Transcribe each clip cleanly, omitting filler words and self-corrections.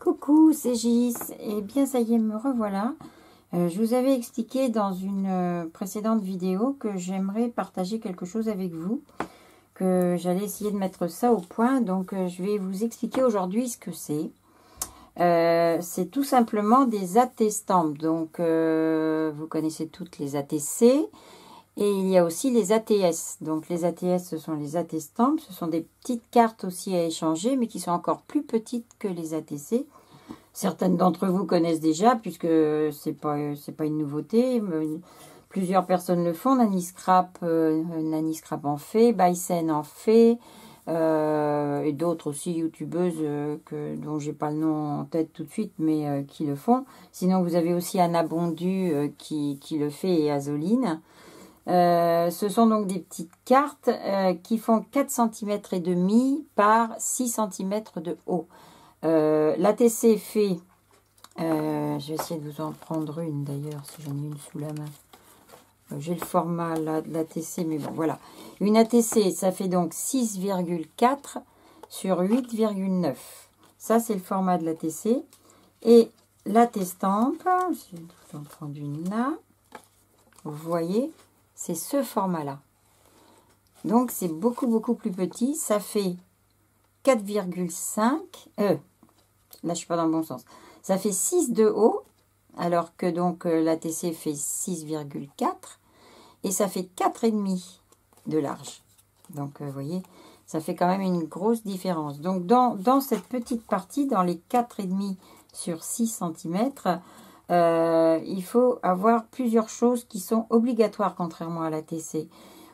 Coucou, c'est Gis. Et bien ça y est, me revoilà. Je vous avais expliqué dans une précédente vidéo que j'aimerais partager quelque chose avec vous, que j'allais essayer de mettre ça au point. Donc je vais vous expliquer aujourd'hui ce que c'est. C'est tout simplement des AT-Stamps. Donc vous connaissez toutes les ATC. Et il y a aussi les ATS. Donc les ATS, ce sont les AT-Stamps. Ce sont des petites cartes aussi à échanger, mais qui sont encore plus petites que les ATC. Certaines d'entre vous connaissent déjà, puisque c'est pas une nouveauté. Plusieurs personnes le font. Nanny Scrap en fait, Bison en fait, et d'autres aussi youtubeuses dont j'ai pas le nom en tête tout de suite, mais qui le font. Sinon, vous avez aussi Anna Bondu qui le fait, et Azoline. Ce sont donc des petites cartes qui font 4 cm et demi par 6 cm de haut. L'ATC fait, je vais essayer de vous en prendre une d'ailleurs, si j'en ai une sous la main. J'ai le format là de l'ATC, mais bon, voilà. Une ATC, ça fait donc 6,4 sur 8,9. Ça, c'est le format de l'ATC. Et l'AT-Stamp, je vais vous en prendre une là. Vous voyez, c'est ce format-là. Donc, c'est beaucoup, beaucoup plus petit. Ça fait 4,5. Là, je ne suis pas dans le bon sens. Ça fait 6 de haut, alors que donc l'ATC fait 6,4. Et ça fait 4,5 de large. Donc, vous voyez, ça fait quand même une grosse différence. Donc, dans cette petite partie, dans les 4,5 sur 6 cm, il faut avoir plusieurs choses qui sont obligatoires, contrairement à l'ATC.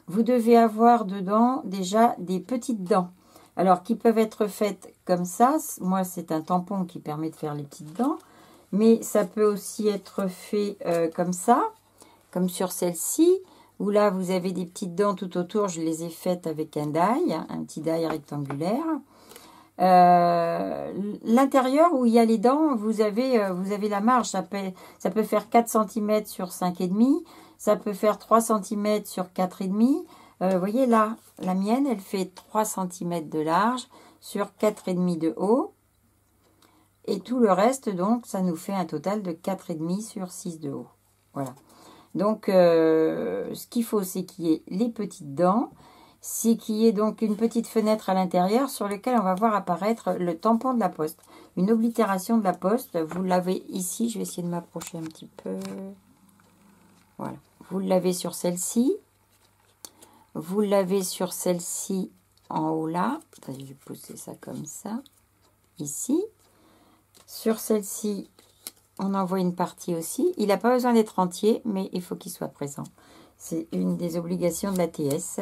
Vous devez avoir dedans déjà des petites dents. Alors, qui peuvent être faites comme ça. Moi, c'est un tampon qui permet de faire les petites dents. Mais ça peut aussi être fait comme ça, comme sur celle-ci, où là, vous avez des petites dents tout autour. Je les ai faites avec un die, un petit die rectangulaire. L'intérieur où il y a les dents, vous avez la marge. Ça peut faire 4 cm sur 5,5. Ça peut faire 3 cm sur 4,5. Vous voyez là, la mienne, elle fait 3 cm de large sur 4,5 de haut. Et tout le reste, donc, ça nous fait un total de 4,5 sur 6 de haut. Voilà. Donc, ce qu'il faut, c'est qu'il y ait les petites dents. C'est qu'il y ait donc une petite fenêtre à l'intérieur sur laquelle on va voir apparaître le tampon de la poste. Une oblitération de la poste. Vous l'avez ici. Je vais essayer de m'approcher un petit peu. Voilà. Vous l'avez sur celle-ci. Vous l'avez sur celle-ci en haut là. Je vais pousser ça comme ça. Ici. Sur celle-ci, on en voit une partie aussi. Il n'a pas besoin d'être entier, mais il faut qu'il soit présent. C'est une des obligations de l'ATS.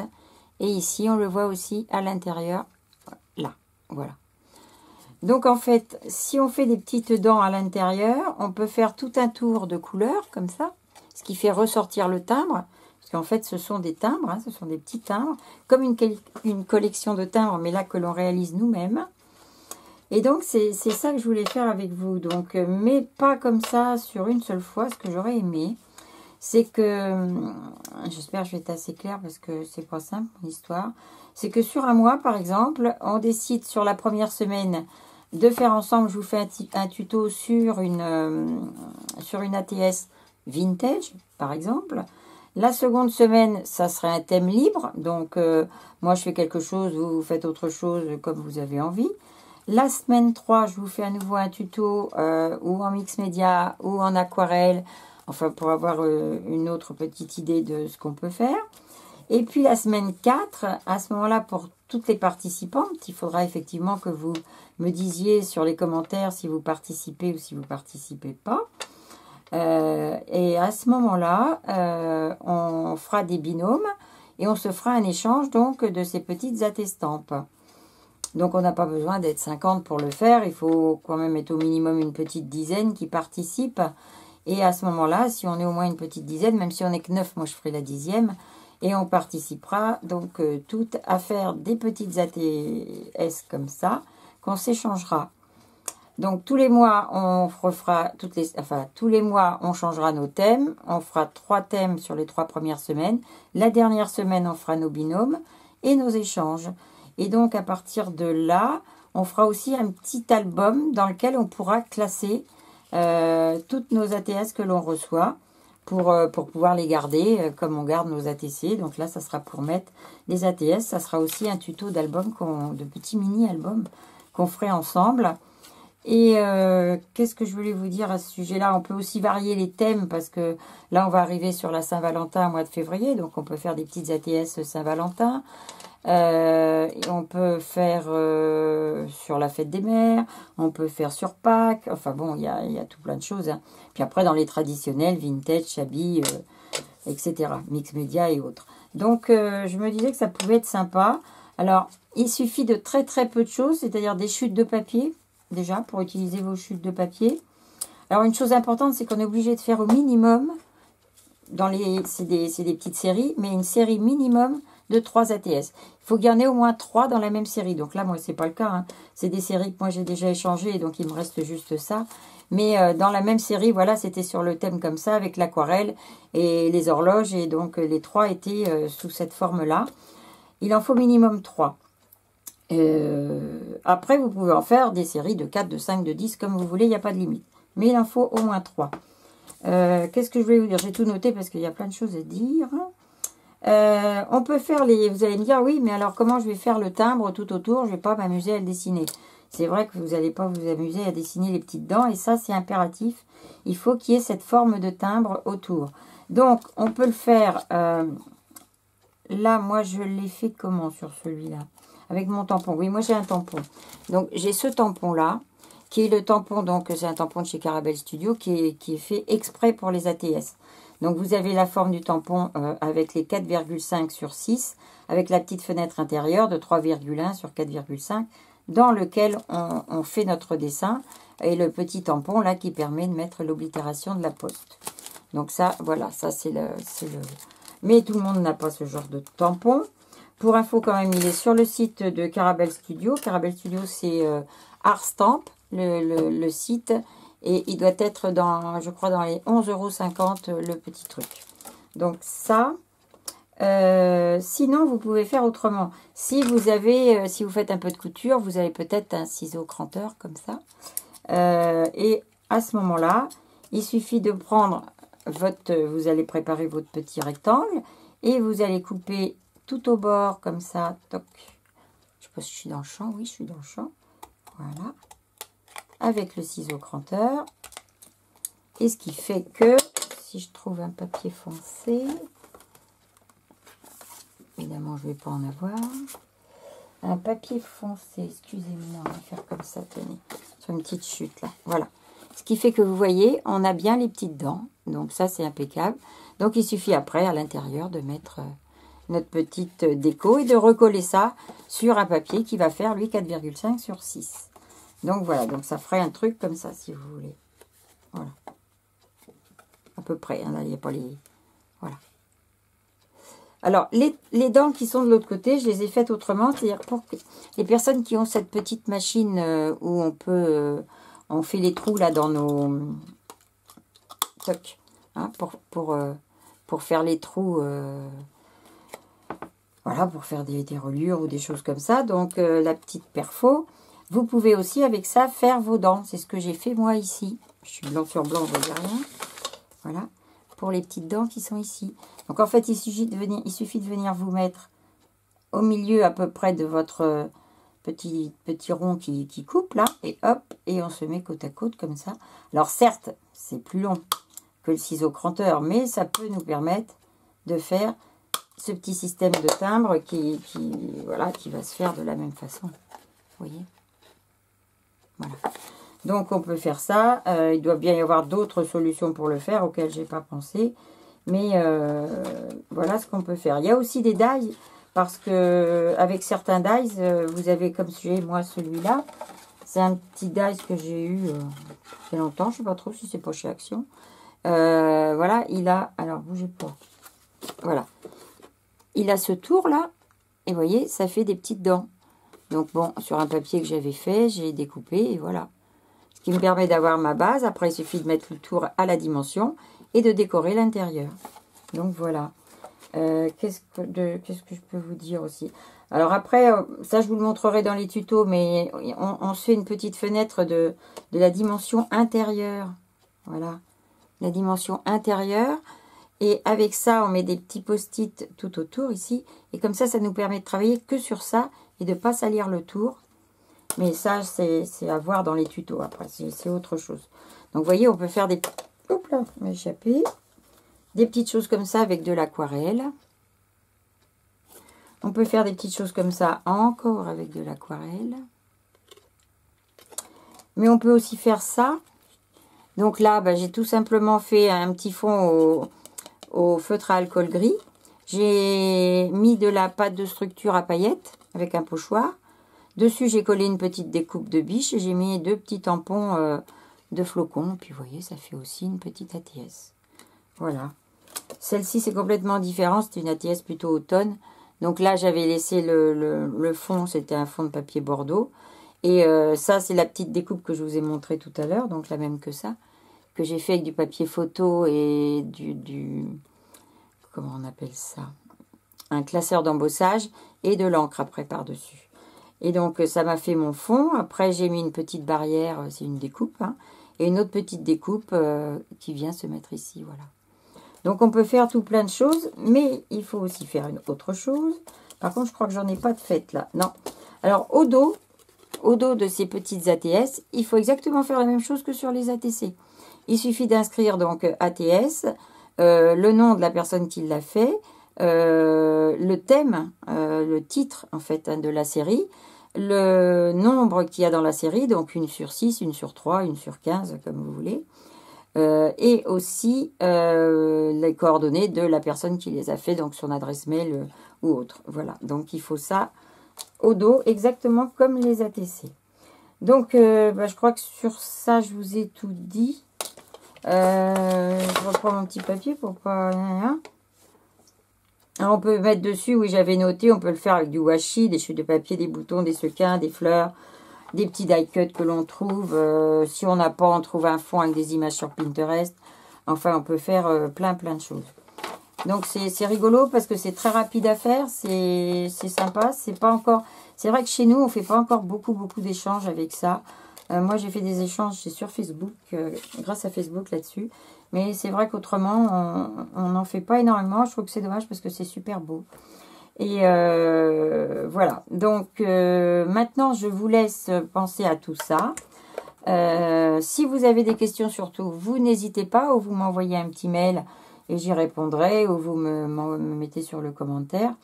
Et ici, on le voit aussi à l'intérieur. Là, voilà. Donc, en fait, si on fait des petites dents à l'intérieur, on peut faire tout un tour de couleur, comme ça. Ce qui fait ressortir le timbre. Parce qu'en fait, ce sont des timbres, hein, ce sont des petits timbres. Comme une collection de timbres, mais là que l'on réalise nous-mêmes. Et donc, c'est ça que je voulais faire avec vous. Donc, mais pas comme ça sur une seule fois. Ce que j'aurais aimé, c'est que, j'espère que je vais être assez claire parce que c'est pas simple mon histoire. C'est que sur un mois, par exemple, on décide sur la première semaine de faire ensemble. Je vous fais un tuto sur une ATS vintage, par exemple. La seconde semaine, ça serait un thème libre. Donc, moi, je fais quelque chose, vous faites autre chose comme vous avez envie. La semaine 3, je vous fais à nouveau un tuto ou en mix média ou en aquarelle. Enfin, pour avoir une autre petite idée de ce qu'on peut faire. Et puis la semaine 4, à ce moment-là, pour toutes les participantes, il faudra effectivement que vous me disiez sur les commentaires si vous participez ou si vous ne participez pas. Et à ce moment-là, on fera des binômes et on se fera un échange donc de ces petites AT-Stamps. Donc, on n'a pas besoin d'être 50 pour le faire. Il faut quand même être au minimum une petite dizaine qui participent. Et à ce moment-là, si on est au moins une petite dizaine, même si on n'est que 9, moi je ferai la 10e. Et on participera donc toutes à faire des petites ATS comme ça, qu'on s'échangera. Donc, tous les mois, on refera tous les mois, on changera nos thèmes. On fera 3 thèmes sur les 3 premières semaines. La dernière semaine, on fera nos binômes et nos échanges. Et donc, à partir de là, on fera aussi un petit album dans lequel on pourra classer toutes nos ATS que l'on reçoit pour pouvoir les garder comme on garde nos ATC. Donc là, ça sera pour mettre les ATS. Ça sera aussi un tuto d'album, de petits mini-albums qu'on ferait ensemble. Et qu'est-ce que je voulais vous dire à ce sujet-là? On peut aussi varier les thèmes parce que là, on va arriver sur la Saint-Valentin au mois de février. Donc, on peut faire des petites ATS Saint-Valentin. On peut faire sur la fête des mères. On peut faire sur Pâques. Enfin bon, il y a tout plein de choses. Hein. Puis après, dans les traditionnels, vintage, shabby, etc. Mix média et autres. Donc, je me disais que ça pouvait être sympa. Alors, il suffit de très très peu de choses, c'est-à-dire des chutes de papier. Déjà, pour utiliser vos chutes de papier. Alors, une chose importante, c'est qu'on est obligé de faire au minimum, c'est des petites séries, mais une série minimum de 3 ATS. Il faut qu'il y en ait au moins 3 dans la même série. Donc là, moi, c'est pas le cas. Hein. C'est des séries que moi, j'ai déjà échangées, donc il me reste juste ça. Mais dans la même série, voilà, c'était sur le thème comme ça, avec l'aquarelle et les horloges. Et donc, les 3 étaient sous cette forme-là. Il en faut minimum 3. Après, vous pouvez en faire des séries de 4, de 5, de 10, comme vous voulez, il n'y a pas de limite. Mais il en faut au moins 3. Qu'est-ce que je voulais vous dire? J'ai tout noté parce qu'il y a plein de choses à dire. On peut faire les... Vous allez me dire, oui, mais alors comment je vais faire le timbre tout autour? Je ne vais pas m'amuser à le dessiner. C'est vrai que vous n'allez pas vous amuser à dessiner les petites dents, et ça, c'est impératif. Il faut qu'il y ait cette forme de timbre autour. Donc, on peut le faire... Là, moi, je l'ai fait comment sur celui-là? Avec mon tampon. Oui, moi, j'ai un tampon. Donc, j'ai ce tampon-là, qui est le tampon, donc, c'est un tampon de chez Carabel Studio, qui est fait exprès pour les ATS. Donc, vous avez la forme du tampon avec les 4,5 sur 6, avec la petite fenêtre intérieure de 3,1 sur 4,5, dans lequel on fait notre dessin, et le petit tampon, là, qui permet de mettre l'oblitération de la poste. Donc, ça, voilà, ça, c'est le... Mais tout le monde n'a pas ce genre de tampon. Pour info, quand même, il est sur le site de Carabel Studio. Carabel Studio, c'est Art Stamp, le site. Et il doit être dans, je crois, dans les 11,50 € le petit truc. Donc ça, sinon, vous pouvez faire autrement. Si vous faites un peu de couture, vous avez peut-être un ciseau cranteur comme ça. Et à ce moment-là, il suffit de prendre vous allez préparer votre petit rectangle et vous allez couper tout au bord comme ça. Toc. Je sais pas si je suis dans le champ. Oui, je suis dans le champ. Voilà. Avec le ciseau cranteur. Et ce qui fait que, si je trouve un papier foncé, évidemment, je ne vais pas en avoir. Un papier foncé, excusez-moi, on va faire comme ça, tenez, sur une petite chute là. Voilà. Ce qui fait que vous voyez, on a bien les petites dents. Donc ça, c'est impeccable. Donc il suffit après, à l'intérieur, de mettre notre petite déco et de recoller ça sur un papier qui va faire, lui, 4,5 sur 6. Donc voilà, donc ça ferait un truc comme ça, si vous voulez. Voilà. À peu près, hein, là, il n'y a pas les... Voilà. Alors, les dents qui sont de l'autre côté, je les ai faites autrement. C'est-à-dire pour les personnes qui ont cette petite machine où on peut... on fait les trous là dans nos... Toc, hein, pour faire les trous... voilà, pour faire des reliures ou des choses comme ça. Donc, la petite perfo. Vous pouvez aussi, avec ça, faire vos dents. C'est ce que j'ai fait, moi, ici. Je suis blanc sur blanc, vous voyez rien. Voilà. Pour les petites dents qui sont ici. Donc, en fait, il suffit de venir vous mettre au milieu, à peu près, de votre petit rond qui coupe, là. Et hop, et on se met côte à côte, comme ça. Alors, certes, c'est plus long que le ciseau cranteur, mais ça peut nous permettre de faire ce petit système de timbre qui va se faire de la même façon. Vous voyez? Voilà. Donc, on peut faire ça. Il doit bien y avoir d'autres solutions pour le faire auxquelles je n'ai pas pensé. Mais voilà ce qu'on peut faire. Il y a aussi des dies, parce que avec certains dies, vous avez comme sujet, moi, celui-là. C'est un petit dies que j'ai eu il y a longtemps. Je ne sais pas trop si c'est pas chez Action. Voilà, il a... Alors, bougez pas. Voilà. Il a ce tour-là. Et vous voyez, ça fait des petites dents. Donc, bon, sur un papier que j'avais fait, j'ai découpé et voilà. Ce qui me permet d'avoir ma base. Après, il suffit de mettre le tour à la dimension et de décorer l'intérieur. Donc, voilà. Qu'est-ce que je peux vous dire aussi? Alors après, ça je vous le montrerai dans les tutos, mais on se fait une petite fenêtre de la dimension intérieure. Voilà, la dimension intérieure. Et avec ça, on met des petits post-it tout autour ici. Et comme ça nous permet de travailler que sur ça et de ne pas salir le tour. Mais ça, c'est à voir dans les tutos après. C'est autre chose. Donc, vous voyez, on peut faire des... Hop là, m'a échappé. Des petites choses comme ça avec de l'aquarelle. On peut faire des petites choses comme ça encore avec de l'aquarelle. Mais on peut aussi faire ça. Donc là, bah, j'ai tout simplement fait un petit fond au feutre à alcool gris. J'ai mis de la pâte de structure à paillettes avec un pochoir. Dessus, j'ai collé une petite découpe de biche et j'ai mis 2 petits tampons de flocons. Puis, vous voyez, ça fait aussi une petite ATS. Voilà. Celle-ci, c'est complètement différent. C'était une ATS plutôt automne. Donc là, j'avais laissé le fond. C'était un fond de papier bordeaux. Et ça, c'est la petite découpe que je vous ai montré tout à l'heure. Donc la même que ça. Que j'ai fait avec du papier photo et comment on appelle ça? Un classeur d'embossage et de l'encre après par-dessus. Et donc, ça m'a fait mon fond. Après, j'ai mis une petite barrière. C'est une découpe. Hein, et une autre petite découpe qui vient se mettre ici. Voilà. Donc, on peut faire tout plein de choses. Mais il faut aussi faire une autre chose. Par contre, je crois que j'en ai pas de faite là. Non. Alors, au dos de ces petites ATS, il faut exactement faire la même chose que sur les ATC. Il suffit d'inscrire donc ATS, le nom de la personne qui l'a fait, le thème, le titre en fait hein, de la série, le nombre qu'il y a dans la série, donc 1 sur 6, 1 sur 3, 1 sur 15, comme vous voulez, et aussi les coordonnées de la personne qui les a fait, donc son adresse mail ou autre. Voilà, donc il faut ça au dos, exactement comme les ATC. Donc, je crois que sur ça, je vous ai tout dit. Je reprends mon petit papier pour pas... Alors, on peut mettre dessus, oui, j'avais noté, on peut le faire avec du washi, des chutes de papier, des boutons, des sequins, des fleurs, des petits die cuts que l'on trouve. Si on n'a pas, on trouve un fond avec des images sur Pinterest. Enfin, on peut faire plein de choses. Donc, c'est rigolo parce que c'est très rapide à faire, c'est sympa, c'est pas encore... C'est vrai que chez nous, on fait pas encore beaucoup d'échanges avec ça. Moi, j'ai fait des échanges sur Facebook, grâce à Facebook là-dessus. Mais c'est vrai qu'autrement, on n'en fait pas énormément. Je trouve que c'est dommage parce que c'est super beau. Et voilà. Donc, maintenant, je vous laisse penser à tout ça. Si vous avez des questions, surtout, vous n'hésitez pas ou vous m'envoyez un petit mail et j'y répondrai ou vous me mettez sur le commentaire.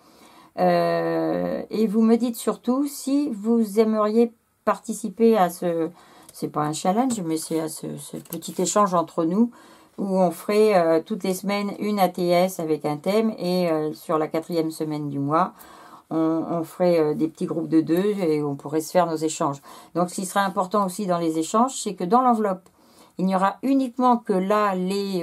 Et vous me dites surtout si vous aimeriez participer à ce, c'est pas un challenge, mais c'est à ce petit échange entre nous où on ferait toutes les semaines une ATS avec un thème et sur la 4e semaine du mois, on ferait des petits groupes de 2 et on pourrait se faire nos échanges. Donc, ce qui sera important aussi dans les échanges, c'est que dans l'enveloppe, il n'y aura uniquement que là,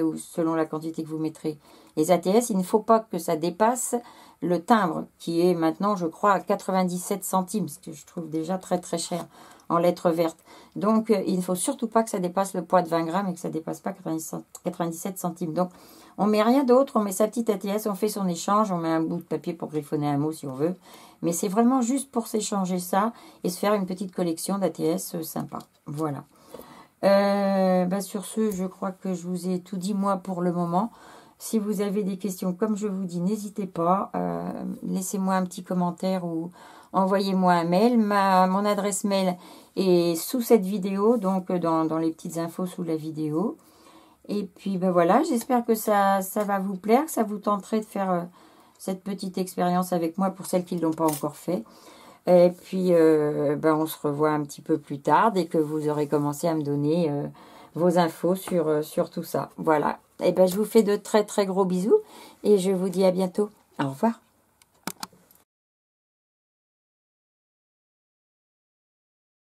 ou selon la quantité que vous mettrez, les ATS. Il ne faut pas que ça dépasse le timbre, qui est maintenant, je crois, à 97 centimes, ce que je trouve déjà très cher en lettres vertes. Donc, il ne faut surtout pas que ça dépasse le poids de 20 grammes et que ça ne dépasse pas 97 centimes. Donc, on met rien d'autre, on met sa petite ATS, on fait son échange, on met un bout de papier pour griffonner un mot si on veut. Mais c'est vraiment juste pour s'échanger ça et se faire une petite collection d'ATS sympa. Voilà. Sur ce, je crois que je vous ai tout dit moi pour le moment. Si vous avez des questions, comme je vous dis, n'hésitez pas. Laissez-moi un petit commentaire ou envoyez-moi un mail. Mon adresse mail est sous cette vidéo, donc dans les petites infos sous la vidéo. Et puis voilà, j'espère que ça va vous plaire, que ça vous tenterait de faire cette petite expérience avec moi pour celles qui ne l'ont pas encore fait. Et puis, on se revoit un petit peu plus tard, dès que vous aurez commencé à me donner vos infos sur tout ça. Voilà. Et je vous fais de très gros bisous et je vous dis à bientôt. Au revoir.